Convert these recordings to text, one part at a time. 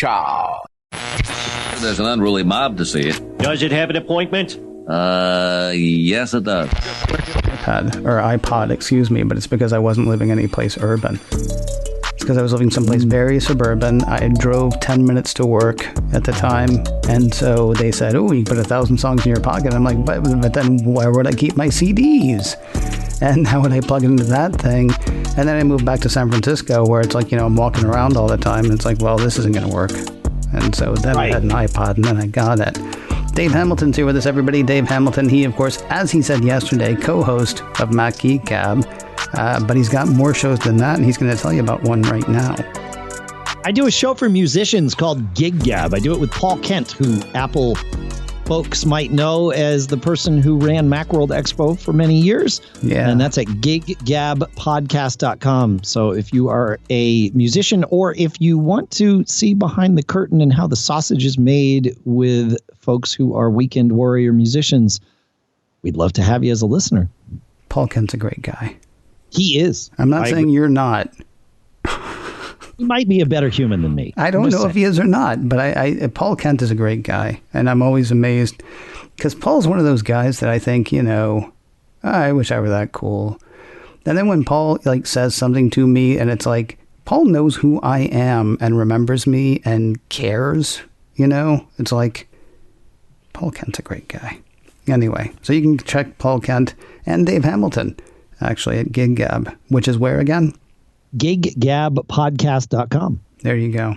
Cha-cha. There's an unruly mob to see it. Does it have an appointment? Yes, it does. iPod, excuse me, but it's because I wasn't living any place urban. It's because I was living someplace very suburban. I drove 10 minutes to work at the time, and so they said, oh, you put 1,000 songs in your pocket. I'm like, but then where would I keep my CDs? And how would I plug it into that thing? And then I moved back to San Francisco, where it's like, I'm walking around all the time, and it's like, well, this isn't going to work. And so then I had an iPod, and then I got it. Dave Hamilton's here with us, everybody. Dave Hamilton, he, of course, as he said yesterday, co-host of Geek Gab, but he's got more shows than that, and he's going to tell you about one right now. I do a show for musicians called Geek Gab. I do it with Paul Kent, who Apple folks might know as the person who ran Macworld Expo for many years. Yeah. And that's at geekgabpodcast.com. So if you are a musician, or if you want to see behind the curtain and how the sausage is made with folks who are weekend warrior musicians, we'd love to have you as a listener. Paul Kent's a great guy. He is. I'm not saying you're not. He might be a better human than me. I don't know if he is or not, but Paul Kent is a great guy, and I'm always amazed because Paul's one of those guys that I think, I wish I were that cool. And then when Paul says something to me, and it's like Paul knows who I am and remembers me and cares, it's like Paul Kent's a great guy. Anyway, so you can check Paul Kent and Dave Hamilton actually at Geek Gab, which is where again? geekgabpodcast.com. There you go.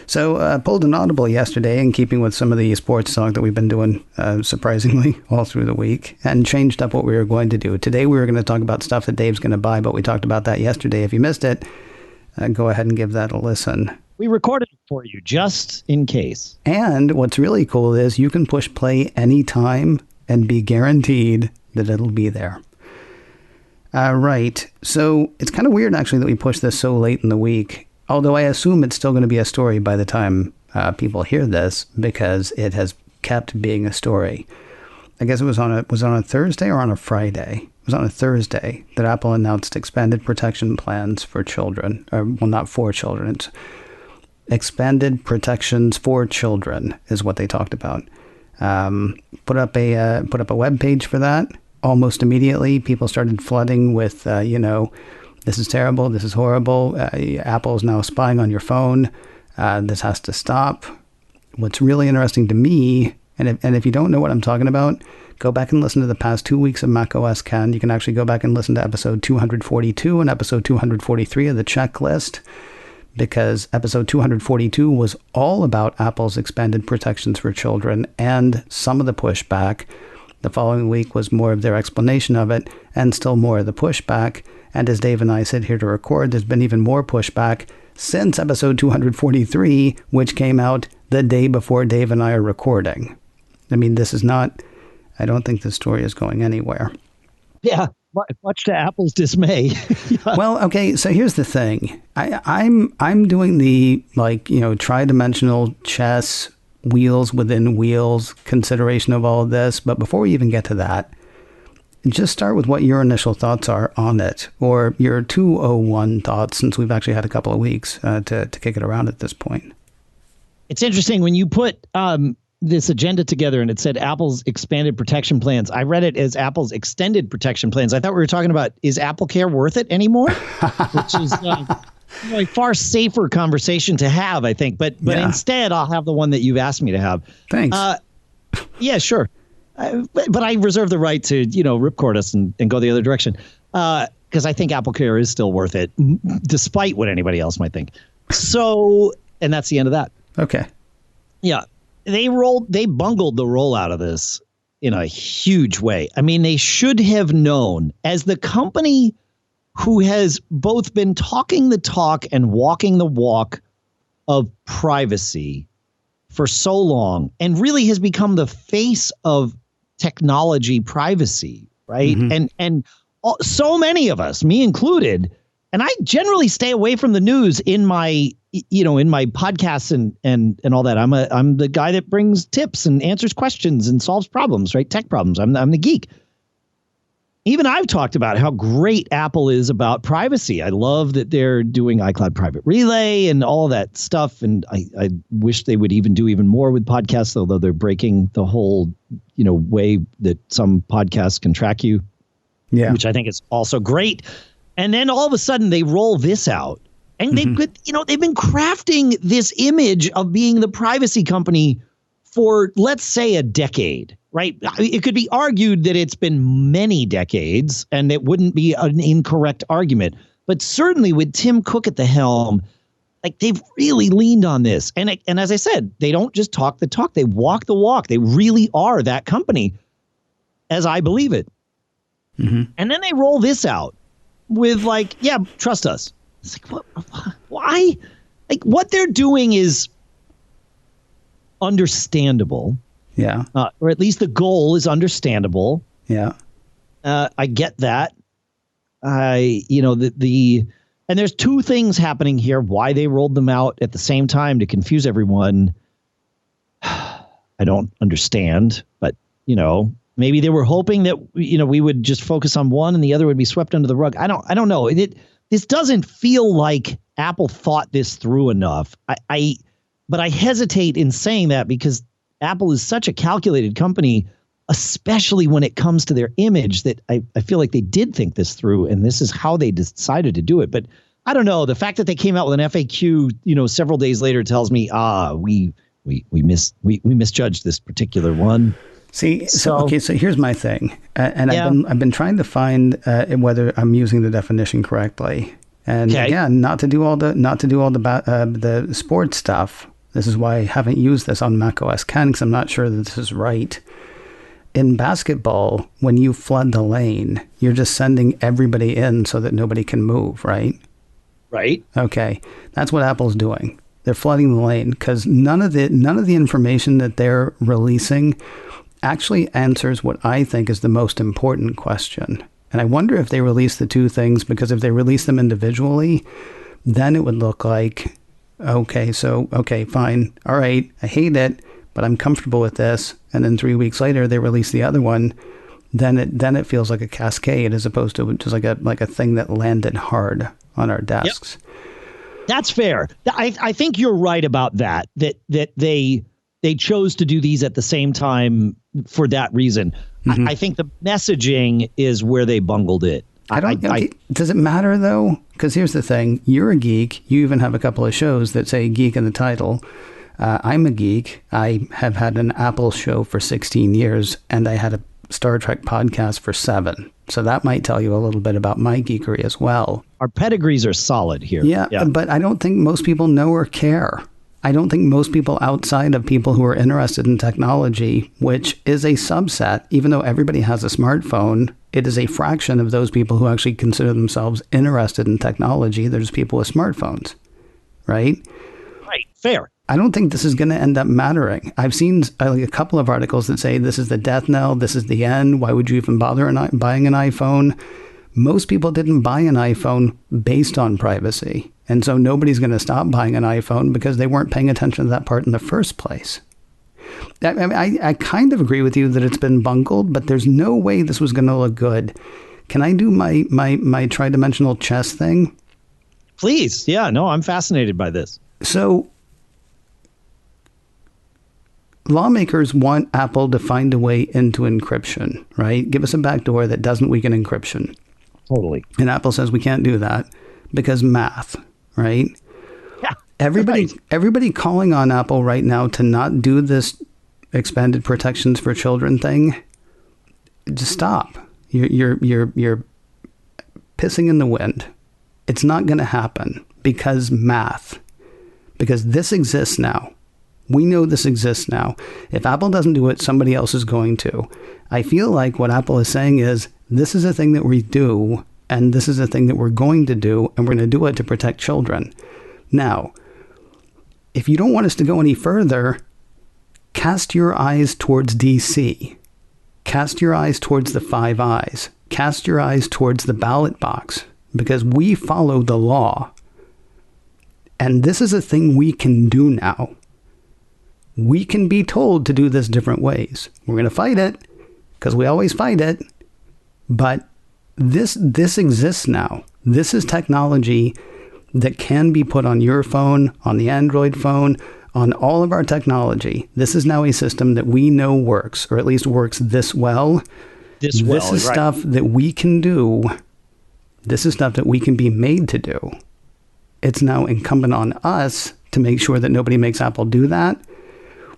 So pulled an audible yesterday in keeping with some of the sports talk that we've been doing surprisingly all through the week, and changed up what we were going to do. Today we were going to talk about stuff that Dave's going to buy, but we talked about that yesterday. If you missed it, go ahead and give that a listen. We recorded it for you just in case. And what's really cool is you can push play anytime and be guaranteed that it'll be there. Right. So it's kind of weird, actually, that we pushed this so late in the week, although I assume it's still going to be a story by the time people hear this, because it has kept being a story. I guess it was on a Thursday or on a Friday. It was on a Thursday that Apple announced expanded protection plans for children. Well, not for children. It's expanded protections for children is what they talked about. Put up a web page for that. Almost immediately, people started flooding with, this is terrible, this is horrible, Apple is now spying on your phone, this has to stop. What's really interesting to me, and if you don't know what I'm talking about, go back and listen to the past 2 weeks of macOS Ken. You can actually go back and listen to episode 242 and episode 243 of the checklist, because episode 242 was all about Apple's expanded protections for children and some of the pushback. The following week was more of their explanation of it, and still more of the pushback. And as Dave and I sit here to record, there's been even more pushback since episode 243, which came out the day before Dave and I are recording. I mean, I don't think this story is going anywhere. Yeah, much to Apple's dismay. Well, okay, so here's the thing. I'm doing the, tri-dimensional chess wheels within wheels consideration of all of this. But before we even get to that, just start with what your initial thoughts are on it, or your 201 thoughts, since we've actually had a couple of weeks to kick it around at this point. It's interesting when you put this agenda together and it said Apple's expanded protection plans. I read it as Apple's extended protection plans. I thought we were talking about, is Apple Care worth it anymore? Which is a far safer conversation to have, I think. But instead, I'll have the one that you've asked me to have. Thanks. Yeah, sure. But I reserve the right to, ripcord us and go the other direction. Because I think Apple Care is still worth it, despite what anybody else might think. So, and that's the end of that. Okay. Yeah. They bungled the rollout of this in a huge way. I mean, they should have known, as the company who has both been talking the talk and walking the walk of privacy for so long, and really has become the face of technology privacy, right? Mm-hmm. And so many of us, me included, and I generally stay away from the news in my podcasts and all that. I'm the guy that brings tips and answers questions and solves problems, right? Tech problems. I'm the geek. even I've talked about how great Apple is about privacy. I love that they're doing iCloud Private Relay and all that stuff. And I wish they would even do even more with podcasts, although they're breaking the whole, way that some podcasts can track you, which I think is also great. And then all of a sudden they roll this out. And they've been crafting this image of being the privacy company for, let's say, a decade. Right. It could be argued that it's been many decades, and it wouldn't be an incorrect argument. But certainly with Tim Cook at the helm, like, they've really leaned on this. And as I said, they don't just talk the talk. They walk the walk. They really are that company, as I believe it. And then they roll this out with trust us. It's like, why? Like, what they're doing is understandable. Yeah. Or at least the goal is understandable. Yeah. I get that. And there's two things happening here. Why they rolled them out at the same time to confuse everyone, I don't understand. But, maybe they were hoping that, we would just focus on one and the other would be swept under the rug. I don't know. This doesn't feel like Apple thought this through enough. But I hesitate in saying that because Apple is such a calculated company, especially when it comes to their image, that I feel like they did think this through, and this is how they decided to do it. But I don't know. The fact that they came out with an FAQ, several days later tells me, we misjudged this particular one. See, so here's my thing, and I've been trying to find whether I'm using the definition correctly, and again, not to do all the sports stuff. This is why I haven't used this on macOS Ken, because I'm not sure that this is right. In basketball, when you flood the lane, you're just sending everybody in so that nobody can move, right? Right. Okay, that's what Apple's doing. They're flooding the lane because none of the information that they're releasing actually answers what I think is the most important question. And I wonder if they release the two things, because if they release them individually, then it would look like, okay, fine. All right, I hate it, but I'm comfortable with this. And then 3 weeks later, they release the other one. Then it feels like a cascade as opposed to just like a thing that landed hard on our desks. Yep. That's fair. I think you're right about that they chose to do these at the same time for that reason. I think the messaging is where they bungled it. Does it matter, though? Because here's the thing. You're a geek. You even have a couple of shows that say geek in the title. I'm a geek. I have had an Apple show for 16 years, and I had a Star Trek podcast for 7. So that might tell you a little bit about my geekery as well. Our pedigrees are solid here. Yeah, but I don't think most people know or care. I don't think most people outside of people who are interested in technology, which is a subset, even though everybody has a smartphone, it is a fraction of those people who actually consider themselves interested in technology. There's people with smartphones, right? Right, fair. I don't think this is going to end up mattering. I've seen a couple of articles that say this is the death knell, this is the end. Why would you even bother buying an iPhone? Most people didn't buy an iPhone based on privacy. And so nobody's going to stop buying an iPhone because they weren't paying attention to that part in the first place. I kind of agree with you that it's been bungled, but there's no way this was going to look good. Can I do my tri-dimensional chess thing? Please. Yeah, no, I'm fascinated by this. So lawmakers want Apple to find a way into encryption, right? Give us a backdoor that doesn't weaken encryption. Totally. And Apple says we can't do that because math, right? Yeah. Everybody calling on Apple right now to not do this expanded protections for children thing. Just stop. You're pissing in the wind. It's not going to happen because math. Because this exists now. We know this exists now. If Apple doesn't do it, somebody else is going to. I feel like what Apple is saying is, this is a thing that we do, and this is a thing that we're going to do, and we're going to do it to protect children. Now, if you don't want us to go any further, cast your eyes towards DC. Cast your eyes towards the Five Eyes. Cast your eyes towards the ballot box, because we follow the law. And this is a thing we can do now. We can be told to do this different ways. We're going to fight it, because we always fight it. But this exists now. This is technology that can be put on your phone, on the Android phone, on all of our technology. This is now a system that we know works, or at least works this well. This is stuff that we can do. This is stuff that we can be made to do. It's now incumbent on us to make sure that nobody makes Apple do that,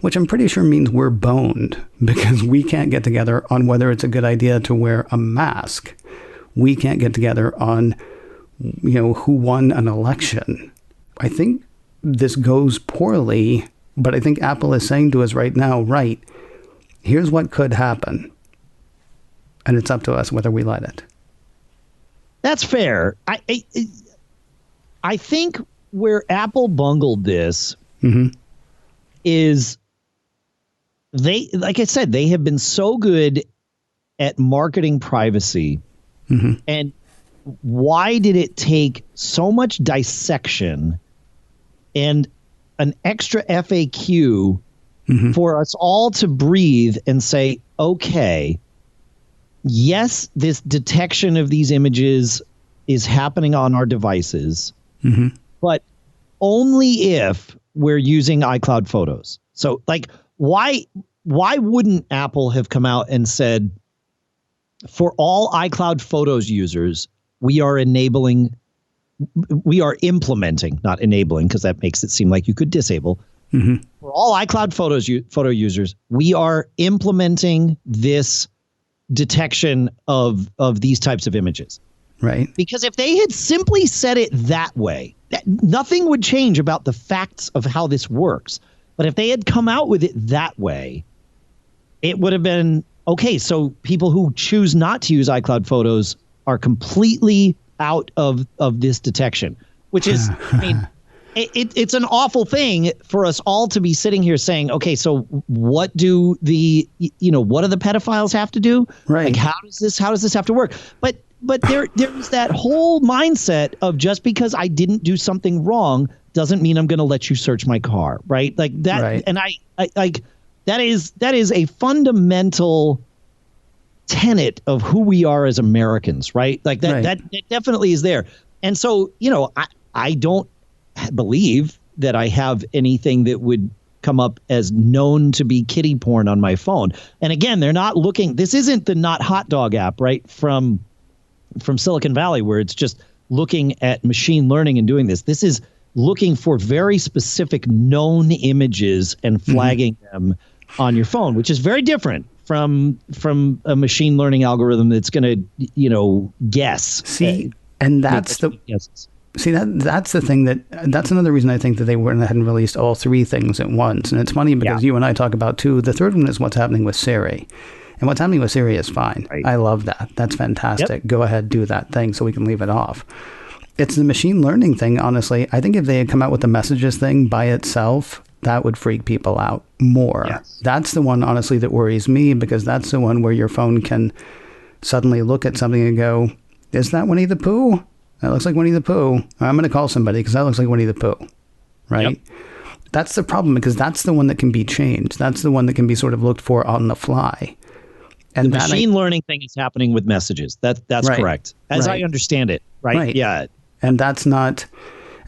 which I'm pretty sure means we're boned, because we can't get together on whether it's a good idea to wear a mask. We can't get together on, who won an election. I think this goes poorly, but I think Apple is saying to us right now, right, here's what could happen. And it's up to us whether we let it. That's fair. I think where Apple bungled this is they, like I said, they have been so good at marketing privacy. And why did it take so much dissection and an extra FAQ for us all to breathe and say, okay, yes, this detection of these images is happening on our devices, but only if we're using iCloud Photos. So, like, why wouldn't Apple have come out and said, for all iCloud Photos users, we are implementing, not enabling, because that makes it seem like you could disable. For all iCloud photo users, we are implementing this detection of these types of images. Right. Because if they had simply said it that way, nothing would change about the facts of how this works. But if they had come out with it that way, it would have been, okay, so people who choose not to use iCloud Photos are completely out of this detection, which is, I mean, it's an awful thing for us all to be sitting here saying, okay, so what do what do the pedophiles have to do? Right. Like, how does this have to work? But there's that whole mindset of, just because I didn't do something wrong doesn't mean I'm going to let you search my car. Right. Like that. Right. And I like, that is a fundamental tenet of who we are as Americans, right? Like that definitely is there. And so, I don't believe that I have anything that would come up as known to be kiddie porn on my phone. And again, they're not looking, this isn't the Not Hot Dog app, right? From Silicon Valley, where it's just looking at machine learning and doing this. This is looking for very specific known images and flagging them on your phone, which is very different from a machine learning algorithm that's going to, guess. See, and that's that's the thing that's another reason I think that they went ahead and released all three things at once. And it's funny because you and I talk about two. The third one is what's happening with Siri. And what's happening with Siri is fine. Right. I love that. That's fantastic. Yep. Go ahead, do that thing so we can leave it off. It's the machine learning thing, honestly. I think if they had come out with the messages thing by itself, that would freak people out more. Yes. That's the one, honestly, that worries me, because that's the one where your phone can suddenly look at something and go, is that Winnie the Pooh? That looks like Winnie the Pooh. I'm going to call somebody because that looks like Winnie the Pooh. Right? Yep. That's the problem, because that's the one that can be changed. That's the one that can be sort of looked for on the fly. And the machine learning thing is happening with messages. That's right. Correct. As I understand it. Right? Yeah. And that's not...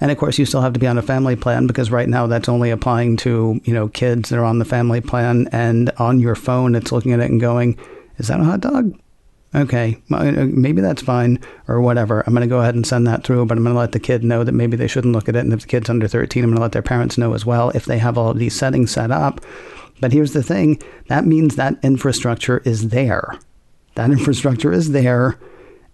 And of course, you still have to be on a family plan, because right now that's only applying to, kids that are on the family plan, and on your phone, it's looking at it and going, is that a hot dog? Okay, maybe that's fine, or whatever. I'm going to go ahead and send that through, but I'm going to let the kid know that maybe they shouldn't look at it. And if the kid's under 13, I'm going to let their parents know as well, if they have all of these settings set up. But here's the thing, that means that infrastructure is there. That infrastructure is there.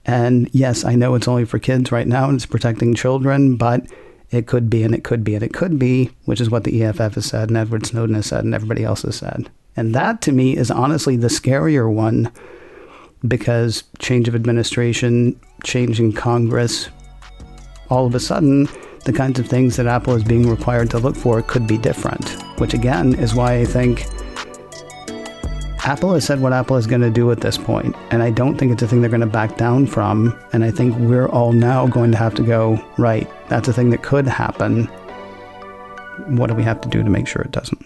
And yes, I know it's only for kids right now and it's protecting children, but it could be, and it could be, and it could be, which is what the EFF has said, and Edward Snowden has said, and everybody else has said. And that, to me, is honestly the scarier one, because change of administration, change in Congress, all of a sudden, the kinds of things that Apple is being required to look for could be different, which again is why I think Apple has said what Apple is going to do at this point, and I don't think it's a thing they're going to back down from, and I think we're all now going to have to go, right, that's a thing that could happen. What do we have to do to make sure it doesn't?